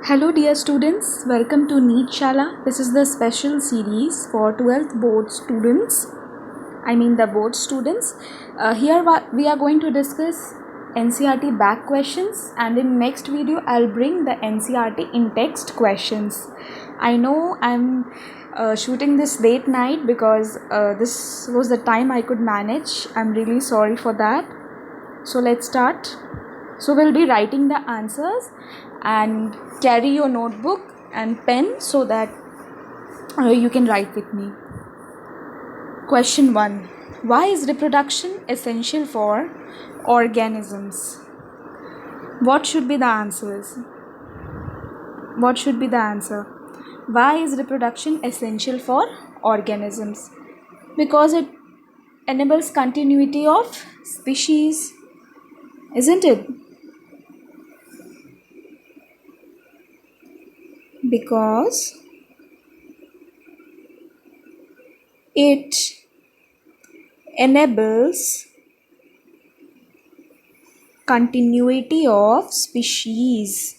Hello dear students, welcome to NEET Shala. This is the special series for 12th board students. The board students. Here we are going to discuss NCERT back questions, and in next video I'll bring the NCERT in text questions. I know I'm shooting this late night because this was the time I could manage. I'm really sorry for that. So let's start. So we'll be writing the answers, and carry your notebook and pen so that you can write with me. Question 1. Why is reproduction essential for organisms? What should be the answers? What should be the answer? Why is reproduction essential for organisms? Because it enables continuity of species, isn't it? Because it enables continuity of species.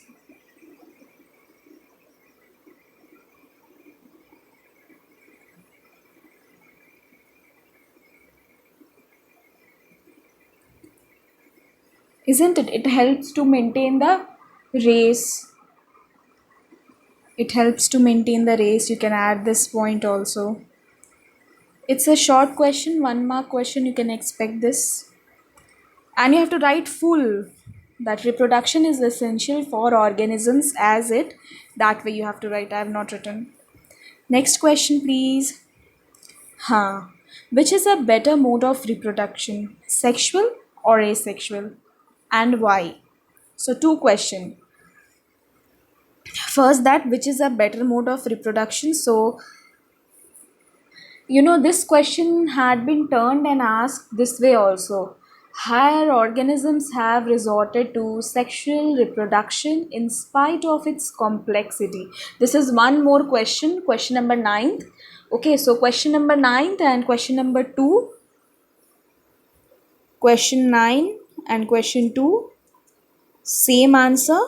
Isn't it? It helps to maintain the race. It helps to maintain the race. You can add this point also. It's a short question, 1 mark question. You can expect this. And you have to write full that reproduction is essential for organisms as it. That way you have to write. I have not written. Next question, please. Which is a better mode of reproduction? Sexual or asexual? And why? So 2 questions. First, that which is a better mode of reproduction. So this question had been turned and asked this way also. Higher organisms have resorted to sexual reproduction in spite of its complexity. This is one more question number 9. Okay, so question number 9 and question number 2. Question 9 and question 2, same answer.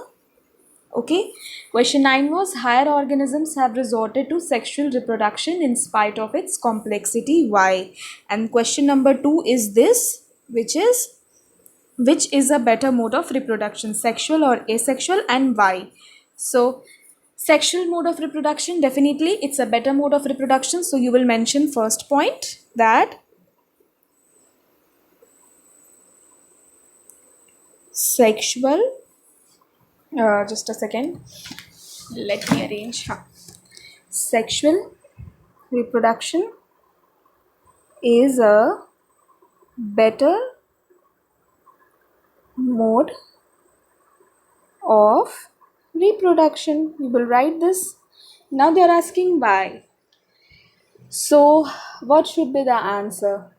Okay, question 9 was higher organisms have resorted to sexual reproduction in spite of its complexity. Why? And question number 2 is this, which is a better mode of reproduction, sexual or asexual, and why? So sexual mode of reproduction, definitely it's a better mode of reproduction. So you will mention first point that sexual, just a second, let me arrange. Sexual reproduction is a better mode of reproduction. You will write this. Now they are asking why. So what should be the answer?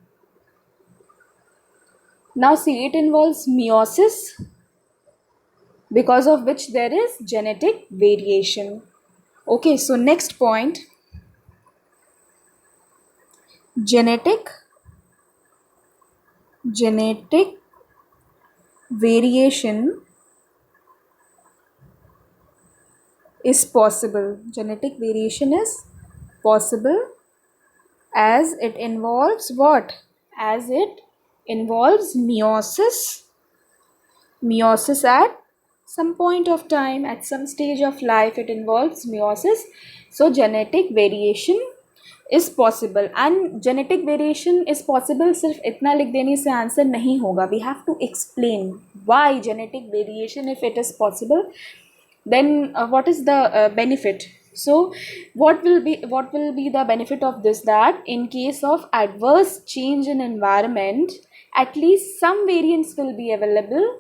Now see, it involves meiosis, because of which there is genetic variation. Okay, so next point, genetic variation is possible. Genetic variation is possible as it involves what? As it involves meiosis. Meiosis at some point of time, at some stage of life, it involves meiosis. So genetic variation is possible, and genetic variation is possible सिर्फ इतना लिख देने से answer नहीं होगा. We have to explain why genetic variation, if it is possible, then what is the benefit? So what will be the benefit of this? That in case of adverse change in environment, at least some variants will be available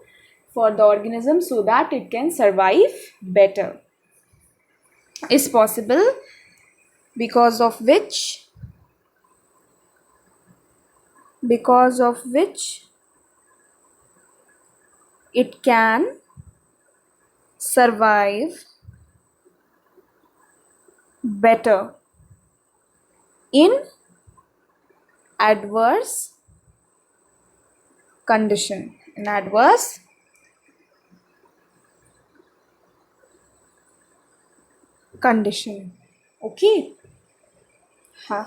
for the organism so that it can survive better. Is possible, because of which it can survive better in adverse condition. In adverse condition. Okay. Huh.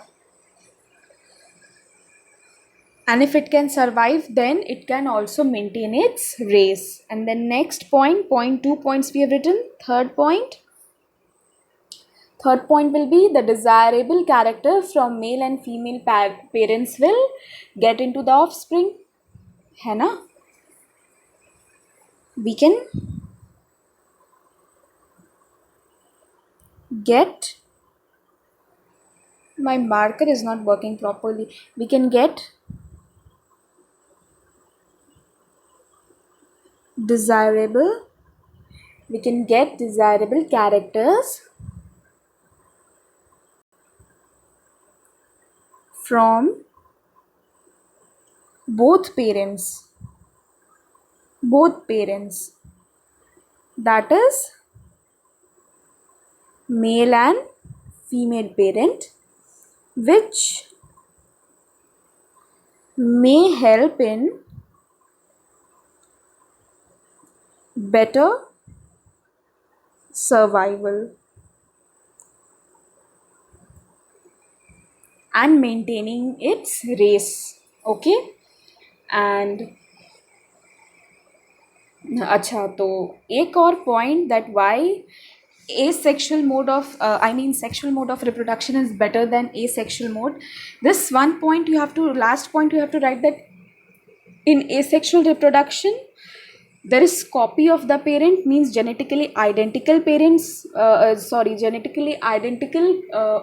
And if it can survive, then it can also maintain its race. And then next point, point 2 points we have written. Third point will be the desirable character from male and female parents will get into the offspring. है ना? We can get, my marker is not working properly. We can get desirable, characters from both parents. That is male and female parent, which may help in better survival and maintaining its race. Okay. And अच्छा, तो एक और point that why asexual mode of sexual mode of reproduction is better than asexual mode. This last point you have to write that in asexual reproduction there is copy of the parent, means genetically identical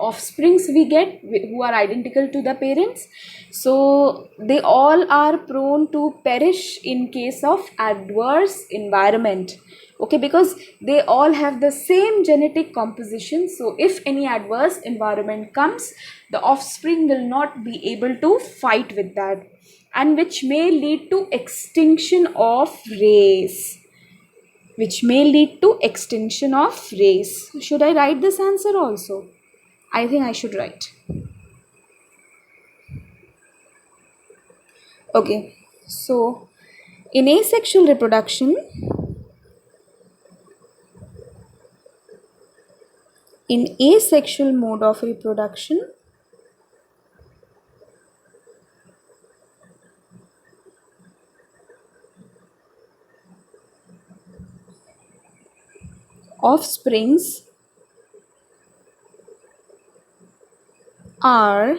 offsprings we get who are identical to the parents. So they all are prone to perish in case of adverse environment. Okay, because they all have the same genetic composition. So if any adverse environment comes, the offspring will not be able to fight with that, and which may lead to extinction of race. Should I write this answer also? I think I should write. Okay, so in asexual reproduction, in asexual mode of reproduction, offsprings are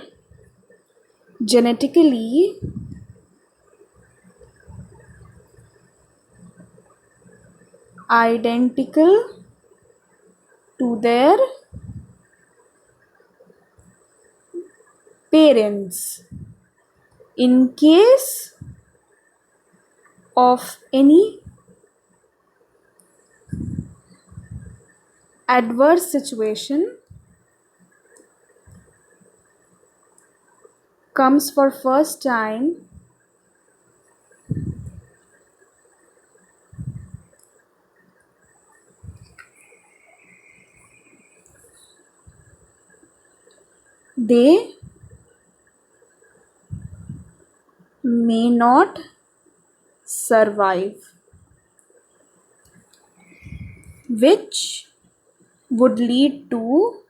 genetically identical to their parents in case of any adverse situation comes for first time they may not survive, which would lead to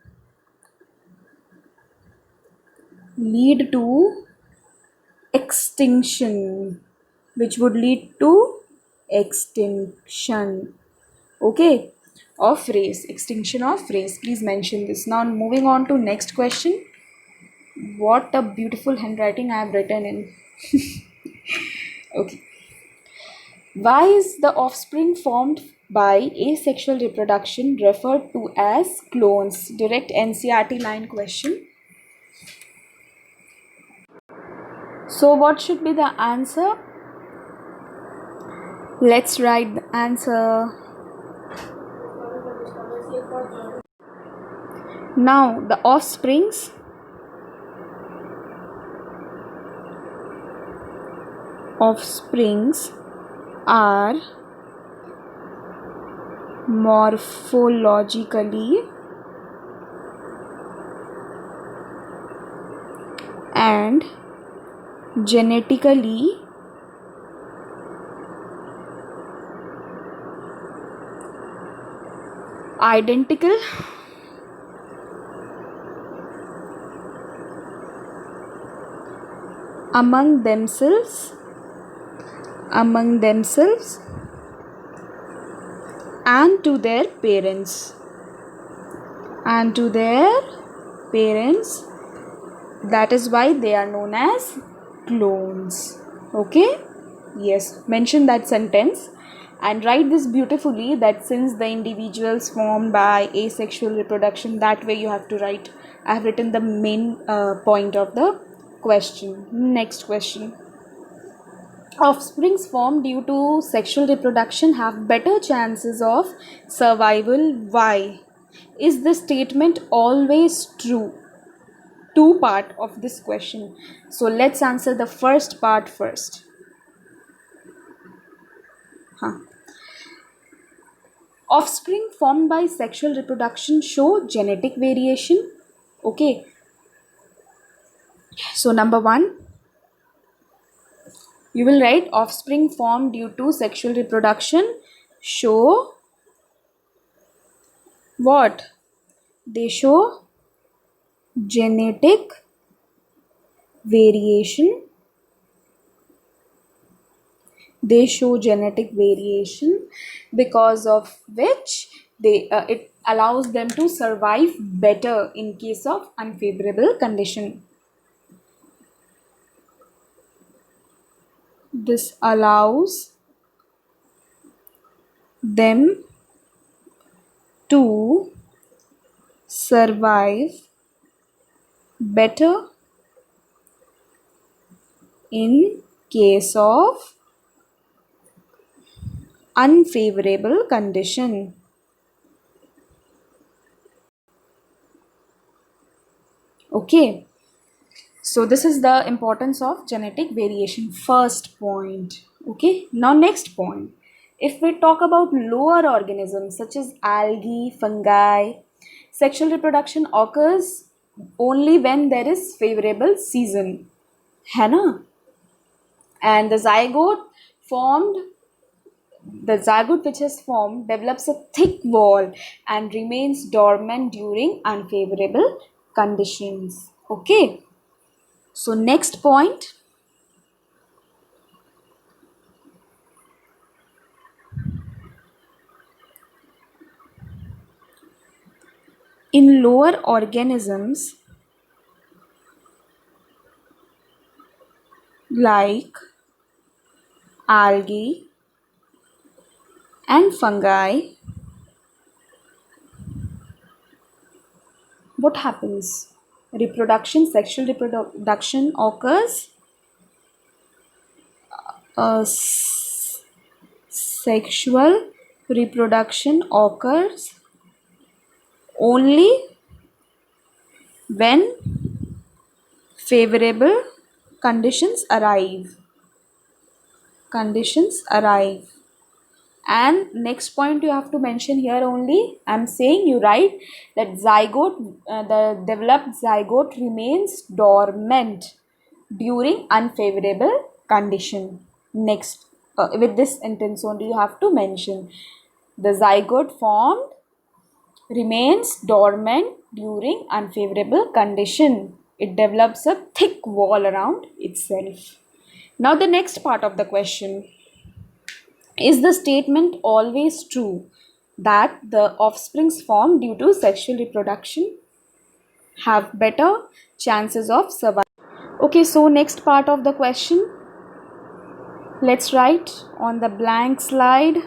extinction. Okay, of race. Extinction of race. Please mention this. Now moving on to next question. What a beautiful handwriting I have written in. Okay. Why is the offspring formed by asexual reproduction referred to as clones? Direct NCERT line question. So what should be the answer? Let's write the answer. Now the offsprings are morphologically and genetically identical among themselves and to their parents. That is why they are known as clones. Okay? Yes, mention that sentence and write this beautifully, that since the individuals formed by asexual reproduction, that way you have to write. I have written the main point of the question. Next question. Offsprings formed due to sexual reproduction have better chances of survival. Why? Is this statement always true? Two part of this question. So let's answer the first part first. Offspring formed by sexual reproduction show genetic variation. Okay. So number 1, you will write offspring formed due to sexual reproduction show what? They show genetic variation. Because of which it allows them to survive better in case of unfavorable condition. This allows them to survive better in case of unfavorable condition. Okay, so this is the importance of genetic variation, first point. Okay, now next point. If we talk about lower organisms such as algae, fungi, sexual reproduction occurs only when there is favorable season, है ना? And the zygote which is formed develops a thick wall and remains dormant during unfavorable conditions. Okay, so next point. In lower organisms like algae and fungi, what happens? Sexual reproduction occurs. Sexual reproduction occurs only when favorable conditions arrive. And next point you have to mention here only. I'm saying you write that the developed zygote remains dormant during unfavorable condition. Next, with this sentence only you have to mention the zygote formed remains dormant during unfavorable condition. It develops a thick wall around itself. Now the next part of the question. Is the statement always true that the offsprings formed due to sexual reproduction have better chances of survival? Okay, so next part of the question. Let's write on the blank slide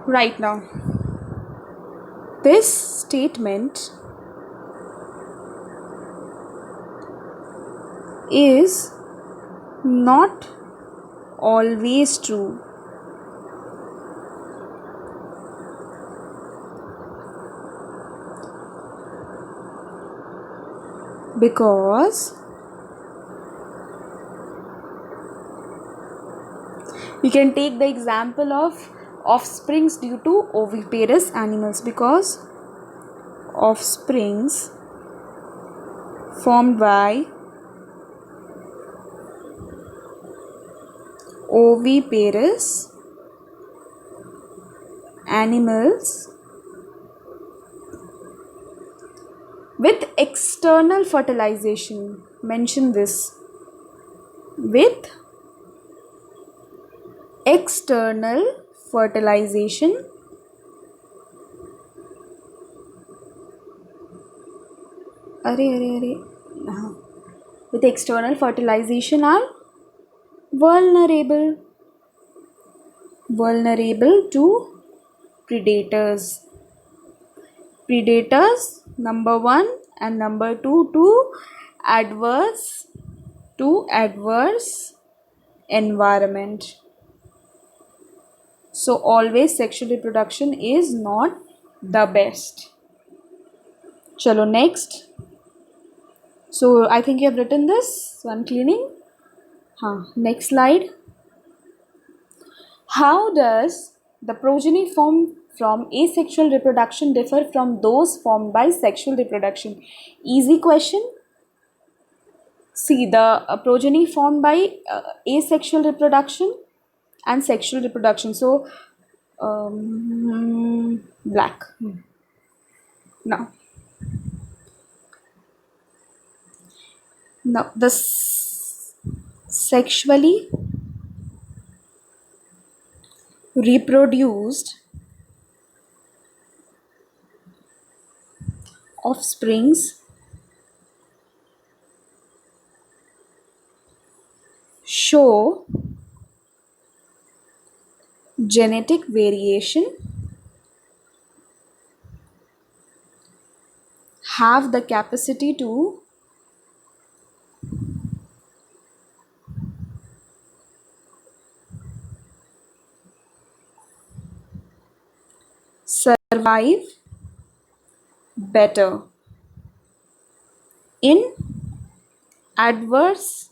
right now. This statement is not always true because you can take the example of offsprings due to oviparous animals, because offsprings formed by oviparous animals with external fertilization mention this with external fertilization with external fertilization are vulnerable to predators number 1 and number 2 adverse environment. So always sexual reproduction is not the best. Chalo, next. So I think you have written this, so I'm cleaning. Next slide. How does the progeny formed from asexual reproduction differ from those formed by sexual reproduction? Easy question. See, the progeny formed by asexual reproduction and sexual reproduction. So, black. Now, the sexually reproduced offsprings show genetic variation, have the capacity to survive better in adverse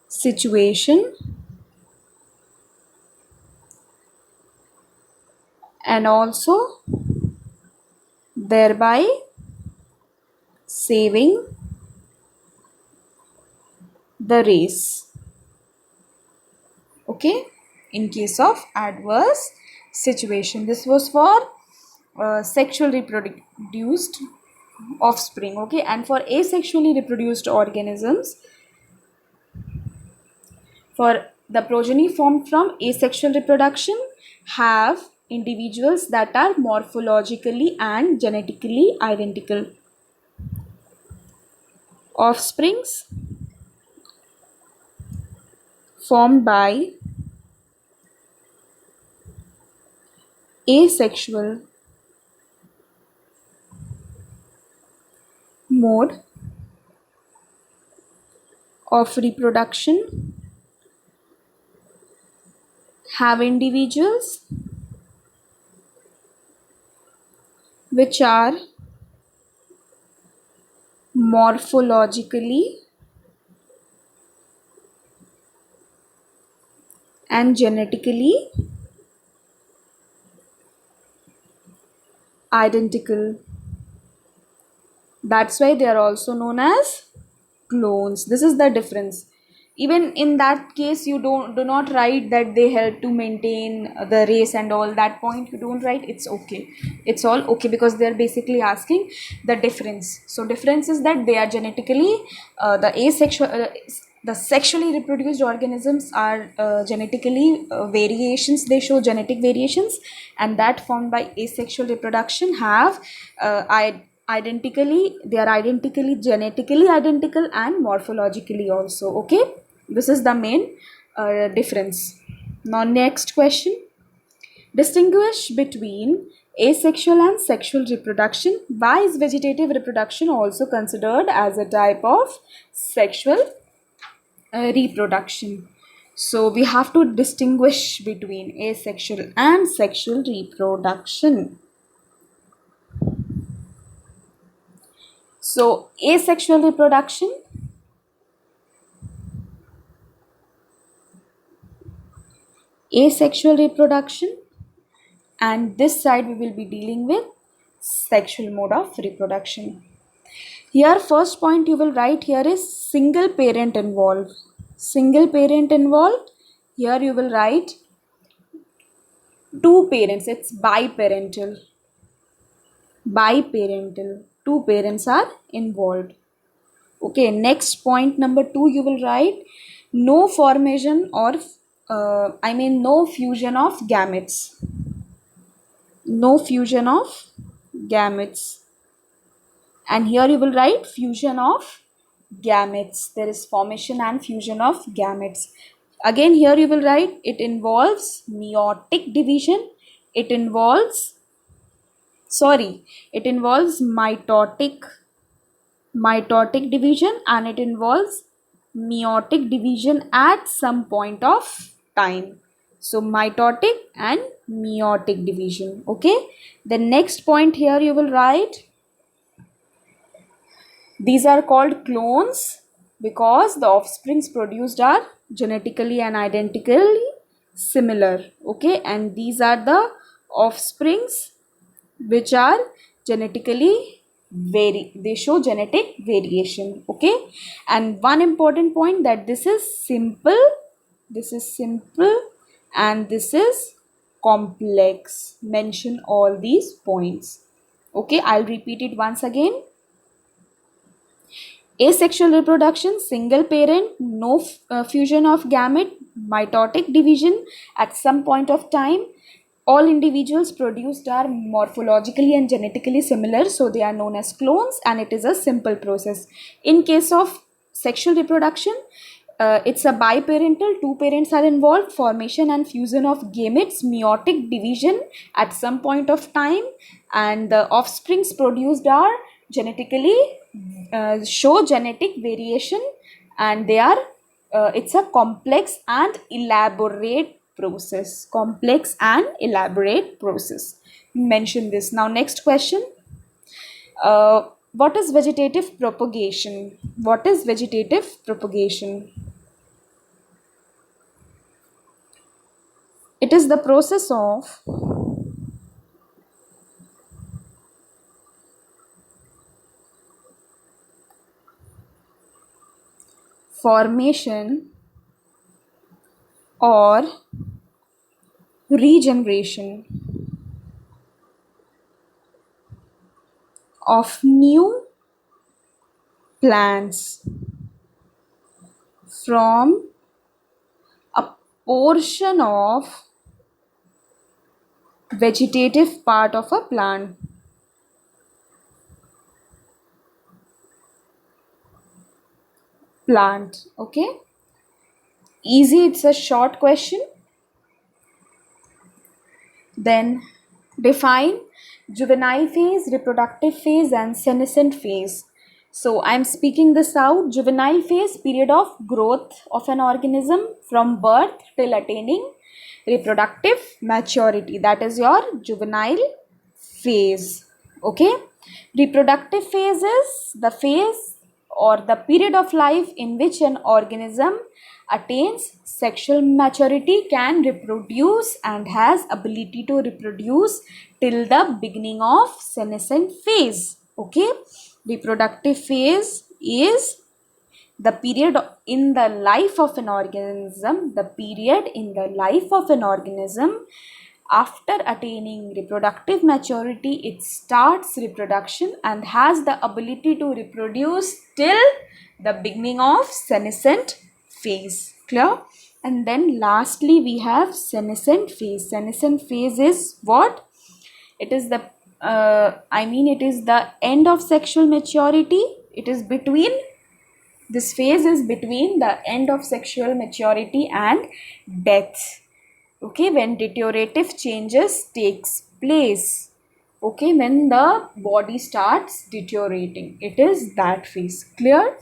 situation and also thereby saving the race. Okay, in case of adverse situation. This was for sexually reproduced offspring. Okay, and for asexually reproduced organisms, for the progeny formed from asexual reproduction have individuals that are morphologically and genetically identical. Offsprings formed by asexual mode of reproduction have individuals which are morphologically and genetically identical. That's why they are also known as clones. This is the difference. Even in that case, you do not write that they help to maintain the race and all. That point you don't write. It's okay. It's all okay because they are basically asking the difference. So difference is that they are genetically the sexually reproduced organisms are genetically variations. They show genetic variations, and that formed by asexual reproduction have they are identically genetically identical and morphologically also. Okay, this is the main difference. Now next question. Distinguish between asexual and sexual reproduction. Why is vegetative reproduction also considered as a type of sexual reproduction? So we have to distinguish between asexual and sexual reproduction. So asexual reproduction and this side we will be dealing with sexual mode of reproduction. Here first point you will write here is single parent involved. Here you will write two parents. It's biparental. Two parents are involved. Okay, next point number 2, you will write no formation or no fusion of gametes. No fusion of gametes. And here you will write fusion of gametes. There is formation and fusion of gametes. Again, here you will write it involves meiotic division. It involves, it involves mitotic division, and it involves meiotic division at some point of time. So mitotic and meiotic division. Okay. The next point here you will write, these are called clones because the offsprings produced are genetically and identically similar. Okay, and these are the offsprings which are genetically they show genetic variation. Okay, and one important point that this is simple, and this is complex. Mention all these points. Okay, I'll repeat it once again. Asexual reproduction, single parent, no fusion of gamete, mitotic division at some point of time. All individuals produced are morphologically and genetically similar, so they are known as clones, and it is a simple process. In case of sexual reproduction, it's a biparental, two parents are involved, formation and fusion of gametes, meiotic division at some point of time, and the offsprings produced are genetically show genetic variation, and they are it's a complex and elaborate process. Mention this. Now next question, what is vegetative propagation? It is the process of formation or regeneration of new plants from a portion of vegetative part of a plant. Okay, easy, it's a short question. Then define juvenile phase, reproductive phase, and senescent phase. So I'm speaking this out. Juvenile phase, period of growth of an organism from birth till attaining reproductive maturity. That is your juvenile phase. Okay. Reproductive phase is the phase or the period of life in which an organism attains sexual maturity, can reproduce, and has ability to reproduce till the beginning of senescent phase. Okay, reproductive phase is the period in the life of an organism, after attaining reproductive maturity, it starts reproduction and has the ability to reproduce till the beginning of senescent phase. Clear? And then lastly we have senescent phase. Senescent phase is what? It is the it is the end of sexual maturity. This phase is between the end of sexual maturity and death. Okay, when deteriorative changes takes place. Okay, when the body starts deteriorating, it is that phase. Clear?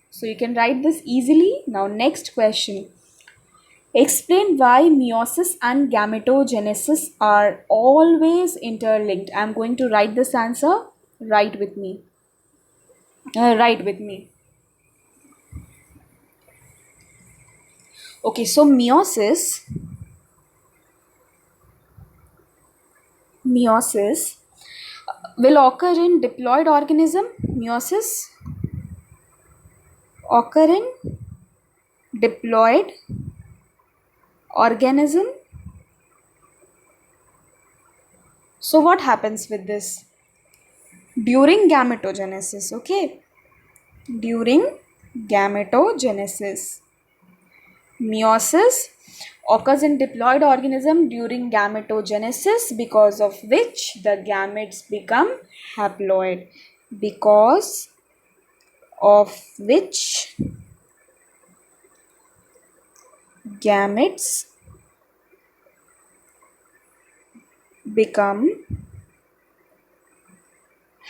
So you can write this easily. Now next question. Explain why meiosis and gametogenesis are always interlinked. I am going to write this answer. Write with me. Okay, so meiosis will occur in diploid organism. Meiosis occur in diploid organism. So what happens with this? During gametogenesis, okay? during gametogenesis. Meiosis occurs in diploid organism during gametogenesis, because of which the gametes become haploid. Because of which gametes become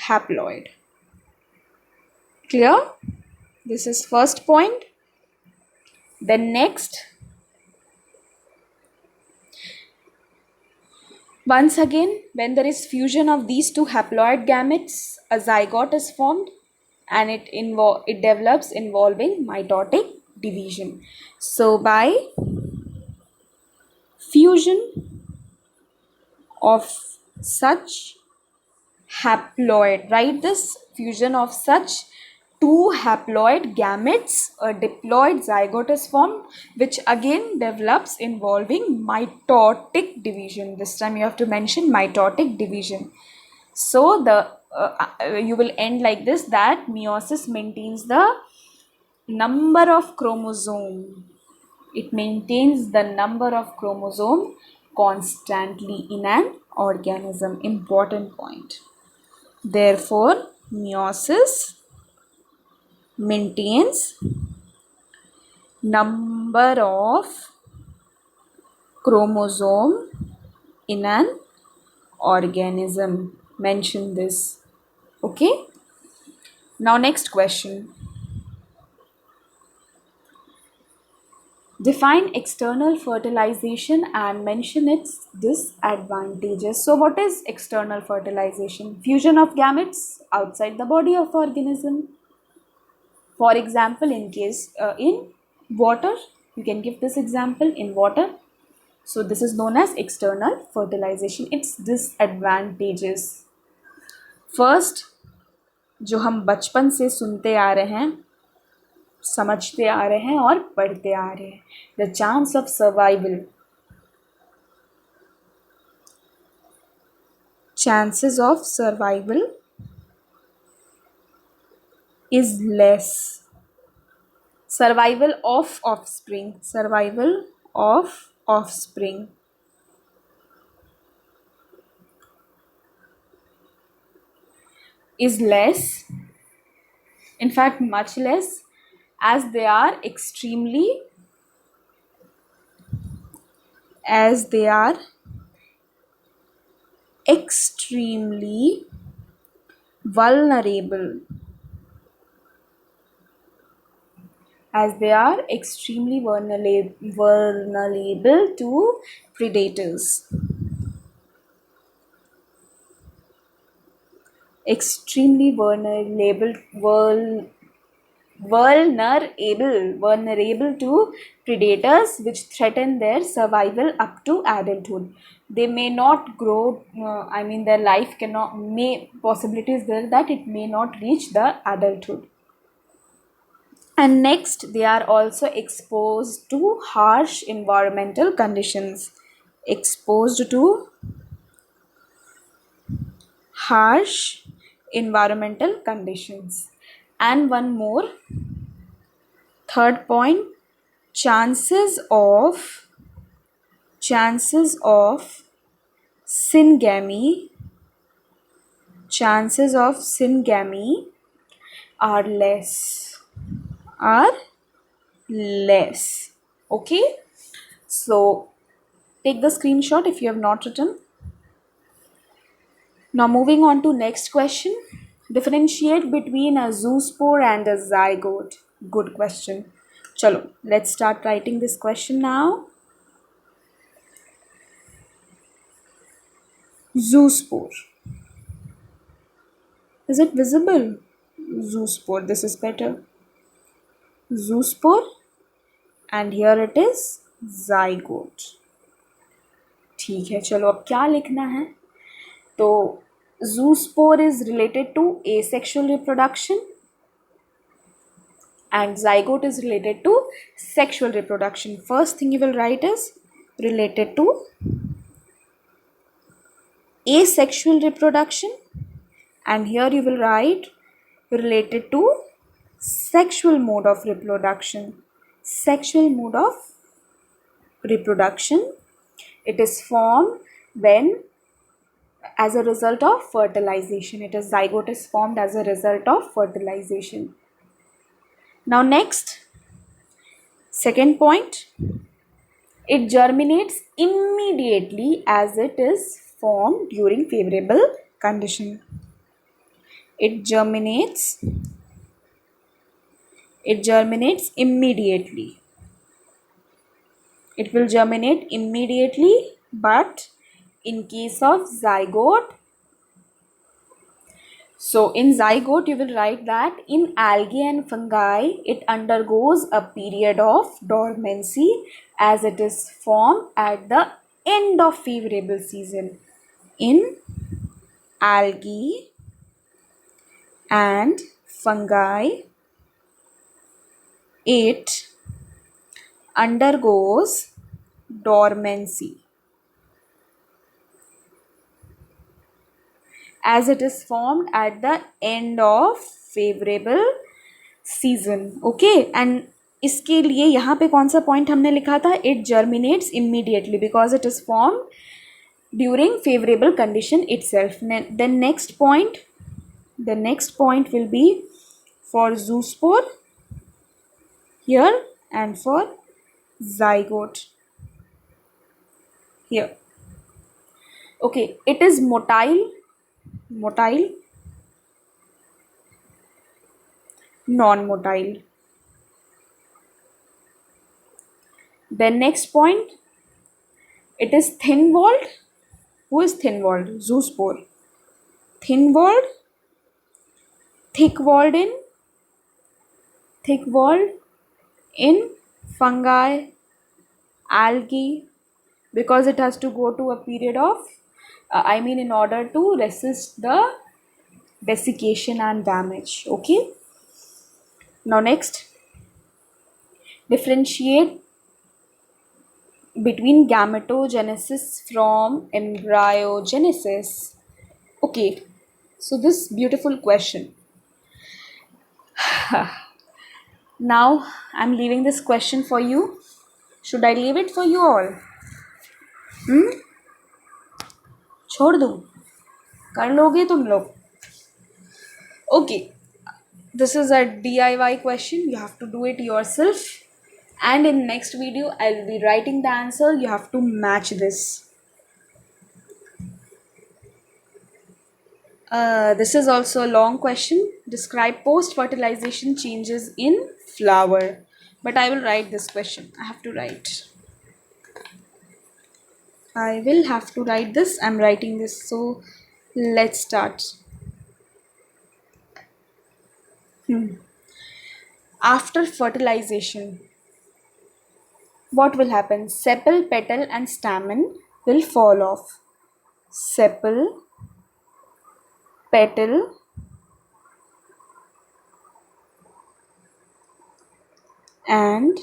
haploid. Clear? This is first point. Then next, once again, when there is fusion of these two haploid gametes, a zygote is formed and it develops involving mitotic division. So by fusion of such haploid, write this, fusion of such two haploid gametes, a diploid zygote is formed, which again develops involving mitotic division. This time you have to mention mitotic division. So the you will end like this, that meiosis maintains the number of chromosome. It maintains the number of chromosome constantly in an organism. Important point. Therefore, meiosis maintains number of chromosome in an organism. Mention this. Okay. Now next question. Define external fertilization and mention its disadvantages. So what is external fertilization? Fusion of gametes outside the body of organism. For example, in water, you can give this example in water. So this is known as external fertilization. Its disadvantages. First, जो हम बचपन से सुनते आ रहे हैं, समझते आ रहे हैं और पढ़ते आ रहे हैं, the chance of survival, chances of survival is less. Survival of offspring is less, in fact much less, as they are extremely vulnerable, vulnerable to predators. Extremely vulnerable to predators which threaten their survival up to adulthood. They may not grow, their life possibility is there that it may not reach the adulthood. And next, they are also exposed to harsh environmental conditions. And one more, third point, chances of syngamy are less. Okay, so take the screenshot if you have not written. Now moving on to next question. Differentiate between a zoospore and a zygote. Good question. Chalo, let's start writing this question now. Zoospore. Is it visible? Zoospore. This is better. Zoospore. And here it is zygote. ठीक है, चलो अब क्या लिखना है? तो zoospore is related to asexual reproduction and zygote is related to sexual reproduction. First thing you will write is related to asexual reproduction, and here you will write related to Sexual mode of reproduction. Sexual mode of reproduction. It is formed when as a result of fertilization. It is zygote is formed as a result of fertilization. Now next, second point, it germinates immediately as it is formed during favorable condition. It germinates immediately. It will germinate immediately, but in case of zygote, so in zygote you will write that in algae and fungi it undergoes a period of dormancy as it is formed at the end of favorable season. In algae and fungi, it undergoes dormancy as it is formed at the end of favorable season. Okay, and इसके लिए यहाँ पे कौन सा point हमने लिखा था? It germinates immediately because it is formed during favorable condition itself. Then next point will be for zoospore here and for zygote here. Okay, it is motile, non-motile. Then next point, it is thin-walled. Who is thin-walled? Zoospore. Thin-walled, thick-walled in fungi, algae, because it has to go to a period of in order to resist the desiccation and damage. Okay, now next, differentiate between gametogenesis from embryogenesis. Okay, so this beautiful question. Now I'm leaving this question for you. Should I leave it for you all? छोड़ दूँ? कर लोगे तुम लोग? Okay, this is a DIY question. You have to do it yourself. And in next video, I'll be writing the answer. You have to match this. This is also a long question. Describe post-fertilization changes in flower. But I will write this question. I have to write. I will have to write this. I'm writing this. So let's start. After fertilization, what will happen? Sepal, petal and stamen will fall off. Sepal, petal and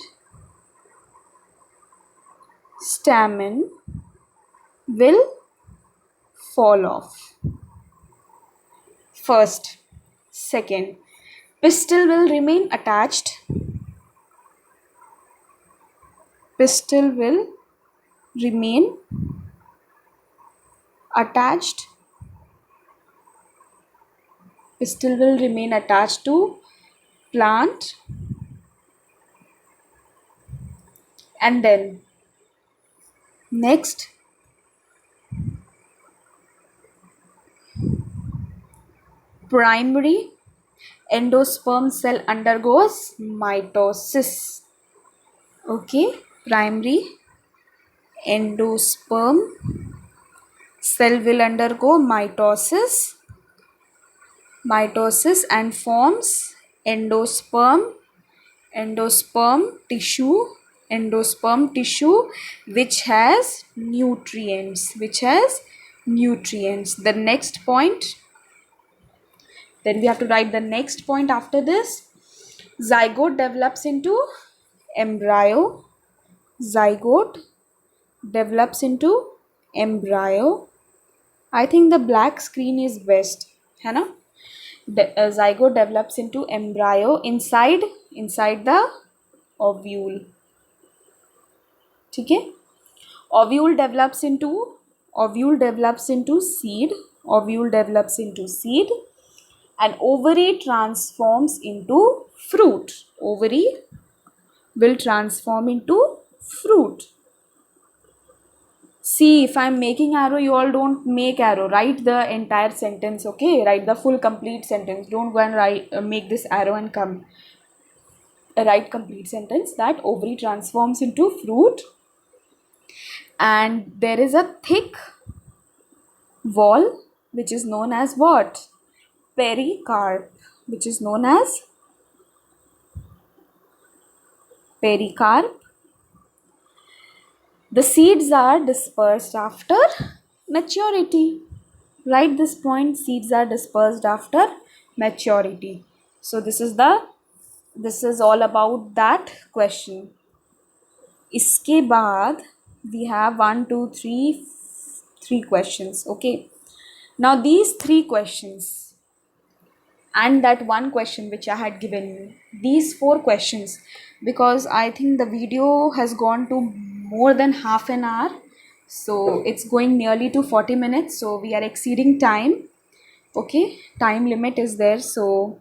stamen will fall off. First. Second, pistil will remain attached. Pistil will remain attached. Pistil will remain attached to plant. And then next, primary endosperm cell undergoes mitosis. Okay, primary endosperm cell will undergo mitosis and forms endosperm tissue which has nutrients. The next point, then we have to write the next point after this. Zygote develops into embryo. I think the black screen is best, है ना? zygote develops into embryo inside the ovule. ठीक है. Ovule develops into seed. Ovule develops into seed, and ovary transforms into fruit. Ovary will transform into fruit. See, if I'm making arrow, you all don't make arrow. Write the entire sentence, okay? Write the full complete sentence. Don't go and write make this arrow and come. Write complete sentence that ovary transforms into fruit, and there is a thick wall which is known as what? Pericarp, which is known as pericarp. The seeds are dispersed after maturity. Write this point, seeds are dispersed after maturity. So this is all about that question. इसके बाद we have 1, 2, 3 questions. Okay. Now these 3 questions and that one question which I had given you, these 4 questions, because I think the video has gone to more than half an hour, so it's going nearly to 40 minutes, so we are exceeding time. Okay, time limit is there. So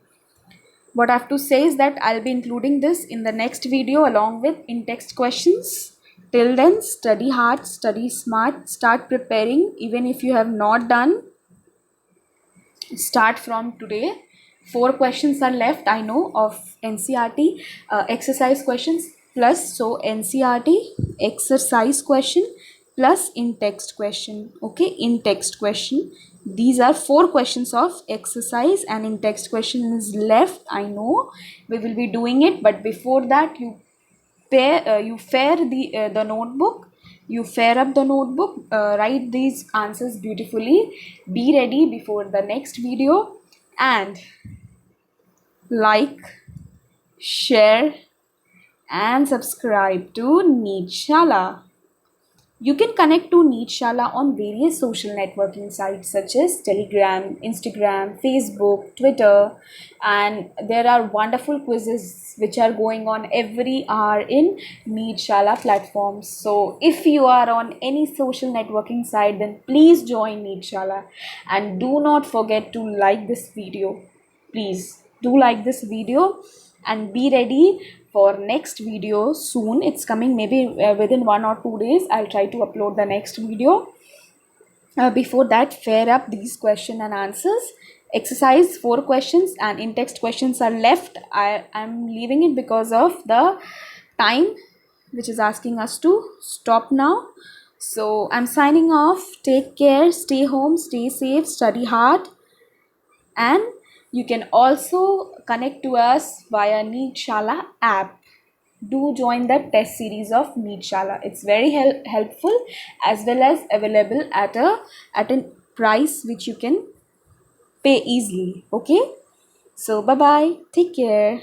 what I have to say is that I'll be including this in the next video along with in-text questions. Till then, study hard, study smart, start preparing. Even if you have not done, start from today. 4 questions are left, I know, of NCERT exercise questions plus, so NCERT exercise question plus in-text question. Okay, in-text question. These are 4 questions of exercise and in-text question is left. I know we will be doing it, but before that you fair the notebook. You fair up the notebook, write these answers beautifully, be ready before the next video, and like, share and subscribe to NEET Shala. You can connect to NEET Shala on various social networking sites such as Telegram, Instagram, Facebook, Twitter, and there are wonderful quizzes which are going on every hour in NEET Shala platforms. So if you are on any social networking site, then please join NEET Shala, and do not forget to like this video. Please do like this video and be ready for next video soon. It's coming maybe within 1 or 2 days. I'll try to upload the next video. Before that, fair up these question and answers. Exercise 4 questions and in-text questions are left. I'm leaving it because of the time which is asking us to stop now. So I'm signing off. Take care, stay home, stay safe, study hard, and you can also connect to us via NEET Shala app. Do join the test series of NEET Shala. It's very helpful, as well as available at a price which you can pay easily. Okay, so bye bye, take care.